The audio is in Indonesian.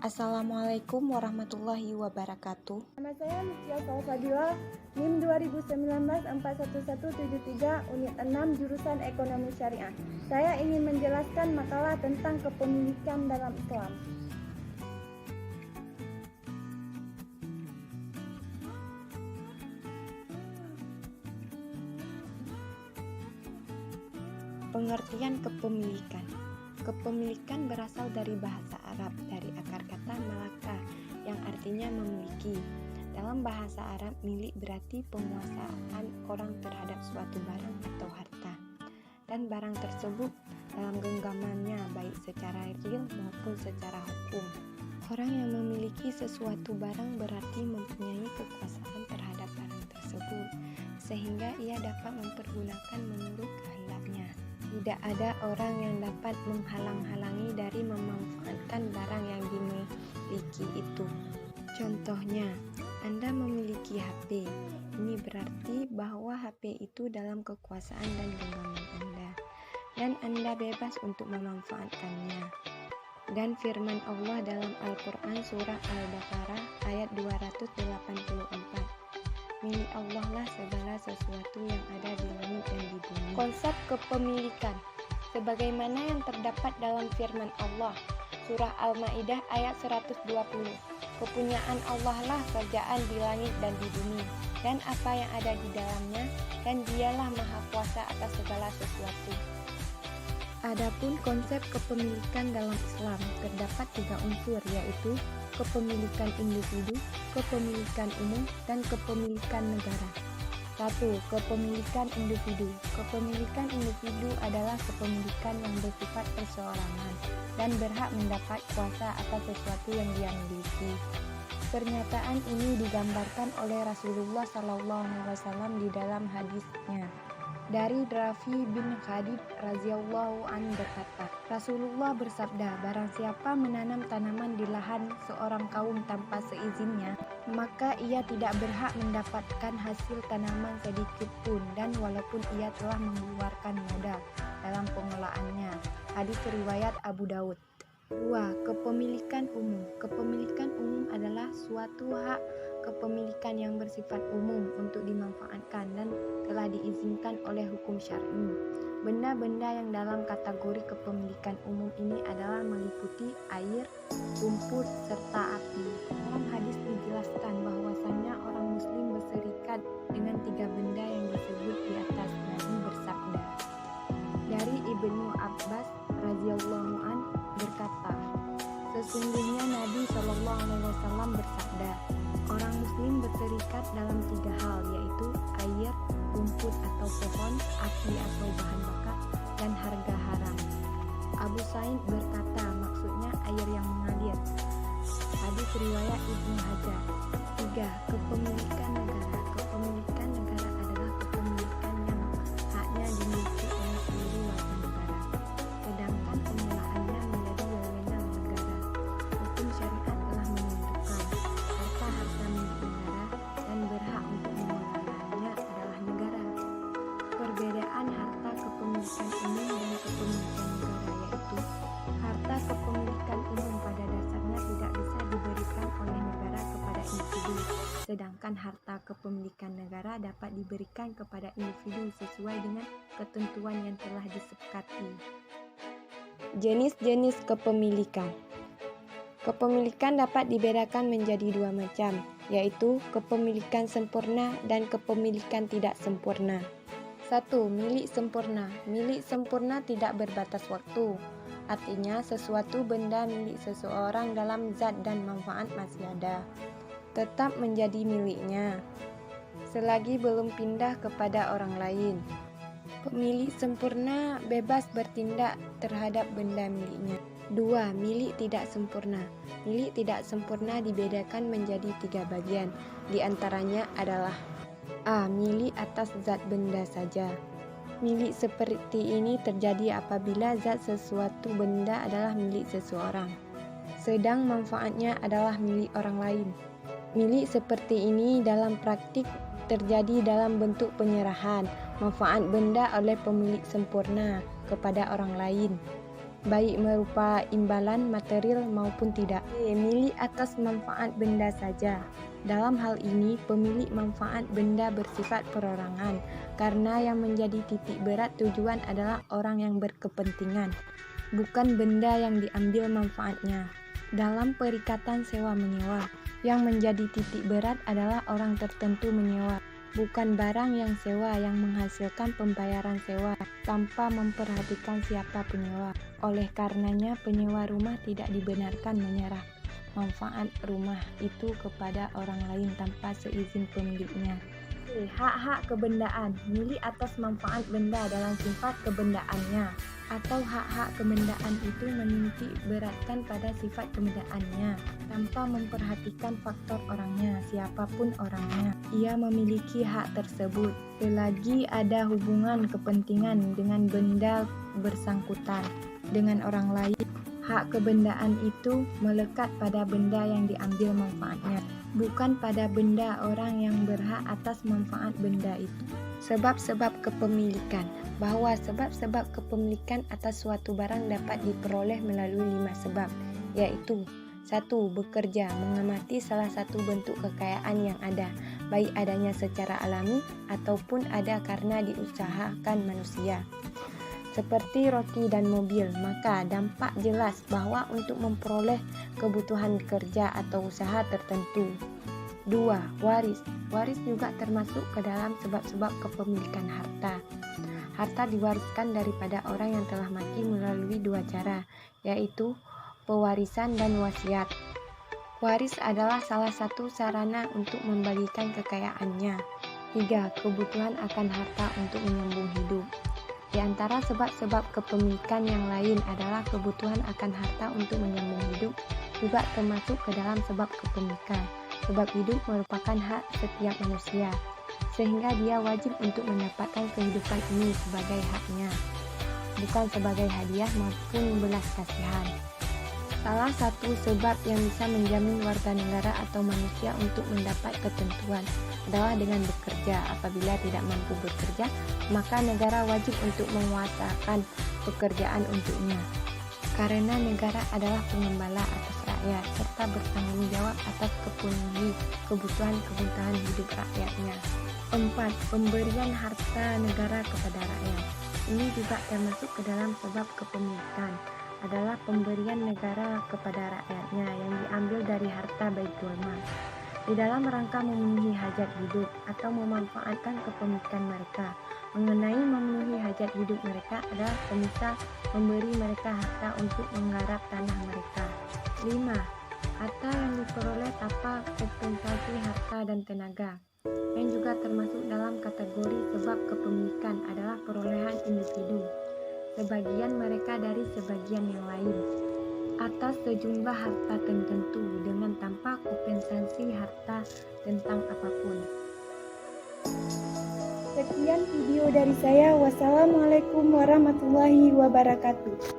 Assalamualaikum warahmatullahi wabarakatuh. Nama saya Mutia Salfadila, NIM 2019-41173, Unit 6, Jurusan Ekonomi Syariah. Saya ingin menjelaskan makalah tentang kepemilikan dalam Islam. Pengertian kepemilikan. Kepemilikan berasal dari bahasa Arab, dari akar kata malaka yang artinya memiliki. Dalam bahasa Arab, milik berarti penguasaan orang terhadap suatu barang atau harta. Dan barang tersebut dalam genggamannya baik secara real maupun secara hukum. Orang yang memiliki sesuatu barang berarti mempunyai kekuasaan terhadap barang tersebut, sehingga ia dapat mempergunakan menurut kehendaknya. Tidak ada orang yang dapat menghalang-halangi dari memanfaatkan barang yang dimiliki itu. Contohnya, Anda memiliki HP. Ini berarti bahwa HP itu dalam kekuasaan dan genggaman Anda, dan Anda bebas untuk memanfaatkannya. Dan firman Allah dalam Al-Quran surah Al-Baqarah ayat 284. Milik Allah lah segala sesuatu yang ada di langit dan di bumi. Konsep kepemilikan sebagaimana yang terdapat dalam firman Allah surah Al-Maidah ayat 120. Kepunyaan Allah lah kerjaan di langit dan di bumi dan apa yang ada di dalamnya, dan Dialah Maha Kuasa atas segala sesuatu. Adapun konsep kepemilikan dalam Islam terdapat 3 unsur, yaitu kepemilikan individu, kepemilikan umum, dan kepemilikan negara. 1. Kepemilikan individu. Kepemilikan individu adalah kepemilikan yang bersifat perseorangan dan berhak mendapat kuasa atas sesuatu yang dia miliki. Pernyataan ini digambarkan oleh Rasulullah SAW di dalam hadisnya. Dari Rafi bin Khadij radhiyallahu anhu berkata, Rasulullah bersabda, barang siapa menanam tanaman di lahan seorang kaum tanpa seizinnya, maka ia tidak berhak mendapatkan hasil tanaman sedikit pun, dan walaupun ia telah mengeluarkan modal dalam pengelolaannya. Hadis riwayat Abu Daud. 2. Kepemilikan umum. Kepemilikan umum adalah suatu hak kepemilikan yang bersifat umum untuk dimanfaatkan dan telah diizinkan oleh hukum syar'i. Benda-benda yang dalam kategori kepemilikan umum ini adalah meliputi air, rumput, serta api. Dalam hadis dijelaskan bahwasannya orang muslim berserikat dengan 3 benda yang disebut di atas. Nabi bersabda. Dari Ibnu Abbas radhiyallahu anhu berkata, sesungguhnya Nabi SAW bersabda, orang muslim berserikat dalam 3 hal, yaitu air, rumput atau pohon, api atau bahan bakar, dan harga haram. Abu Sa'id berkata, maksudnya air yang mengalir. Hadis riwayat Ibnu Hajar. 3. Kepemilikan negara. Kepemilikan negara adalah kepemilikan yang haknya dimiliki oleh seluruh warga negara, sedangkan pengelolaannya menjadi wewenang negara. Hukum syariat telah menentukan harta milik negara dan berhak untuk mengelolanya adalah negara. Perbedaan harta kepemilikan umum dan kepemilikan negara yaitu harta kepemilikan umum pada dasarnya tidak bisa diberikan oleh negara kepada individu, sedangkan harta kepemilikan negara dapat diberikan kepada individu sesuai dengan ketentuan yang telah disepakati. Jenis-jenis kepemilikan. Kepemilikan dapat dibedakan menjadi 2 macam, yaitu kepemilikan sempurna dan kepemilikan tidak sempurna. 1. Milik sempurna. Milik sempurna tidak berbatas waktu. Artinya sesuatu benda milik seseorang dalam zat dan manfaat masih ada, tetap menjadi miliknya selagi belum pindah kepada orang lain. Pemilik sempurna bebas bertindak terhadap benda miliknya. 2. Milik tidak sempurna. Milik tidak sempurna dibedakan menjadi 3 bagian. Di antaranya adalah A. Milik atas zat benda saja. Milik seperti ini terjadi apabila zat sesuatu benda adalah milik seseorang, sedang manfaatnya adalah milik orang lain. Milik seperti ini dalam praktik terjadi dalam bentuk penyerahan manfaat benda oleh pemilik sempurna kepada orang lain. baik berupa imbalan material maupun tidak. Milik atas manfaat benda saja. Dalam hal ini, pemilik manfaat benda bersifat perorangan, karena yang menjadi titik berat tujuan adalah orang yang berkepentingan, bukan benda yang diambil manfaatnya. Dalam perikatan sewa-menyewa, yang menjadi titik berat adalah orang tertentu menyewa, bukan barang yang sewa yang menghasilkan pembayaran sewa tanpa memperhatikan siapa penyewa. Oleh karenanya, penyewa rumah tidak dibenarkan menyerah manfaat rumah itu kepada orang lain tanpa seizin pemiliknya. Hak-hak kebendaan milik atas manfaat benda dalam sifat kebendaannya, atau hak-hak kebendaan itu menitik beratkan pada sifat kebendaannya tanpa memperhatikan faktor orangnya, siapapun orangnya. Ia memiliki hak tersebut selagi ada hubungan kepentingan dengan benda bersangkutan dengan orang lain. Hak kebendaan itu melekat pada benda yang diambil manfaatnya, bukan pada benda orang yang berhak atas manfaat benda itu. Sebab-sebab kepemilikan. Bahwa sebab-sebab kepemilikan atas suatu barang dapat diperoleh melalui 5 sebab, yaitu 1. Bekerja, mengamati salah satu bentuk kekayaan yang ada, baik adanya secara alami ataupun ada karena diusahakan manusia, seperti roti dan mobil, maka dampak jelas bahwa untuk memperoleh kebutuhan kerja atau usaha tertentu. 2. Waris. Waris juga termasuk ke dalam sebab-sebab kepemilikan harta. Harta diwariskan daripada orang yang telah mati melalui 2 cara, yaitu pewarisan dan wasiat. Waris adalah salah satu sarana untuk membagikan kekayaannya. 3. Kebutuhan akan harta untuk menyambung hidup. Di antara sebab-sebab kepemilikan yang lain adalah kebutuhan akan harta untuk menyambung hidup juga termasuk ke dalam sebab kepemilikan. Sebab hidup merupakan hak setiap manusia, sehingga dia wajib untuk mendapatkan kehidupan ini sebagai haknya, bukan sebagai hadiah maupun belas kasihan. Salah satu sebab yang bisa menjamin warga negara atau manusia untuk mendapat ketentuan adalah dengan bekerja. Apabila tidak mampu bekerja, maka negara wajib untuk menguasakan pekerjaan untuknya. Karena negara adalah pengembala atas rakyat serta bertanggung jawab atas kepenuhi kebutuhan hidup rakyatnya. 4. Pemberian harta negara kepada rakyat. Ini juga termasuk ke dalam sebab kepemilikan, adalah pemberian negara kepada rakyatnya yang diambil dari harta Baitul Mal di dalam rangka memenuhi hajat hidup atau memanfaatkan kepemilikan mereka. Mengenai memenuhi hajat hidup mereka adalah semisal memberi mereka harta untuk menggarap tanah mereka. 5. Harta yang diperoleh tanpa kompensasi harta dan tenaga, yang juga termasuk dalam kategori sebab kepemilikan, adalah perolehan individu sebagian mereka dari sebagian yang lain atas sejumlah harta tertentu dengan tanpa kompensasi harta tentang apapun. Sekian video dari saya. Wassalamualaikum warahmatullahi wabarakatuh.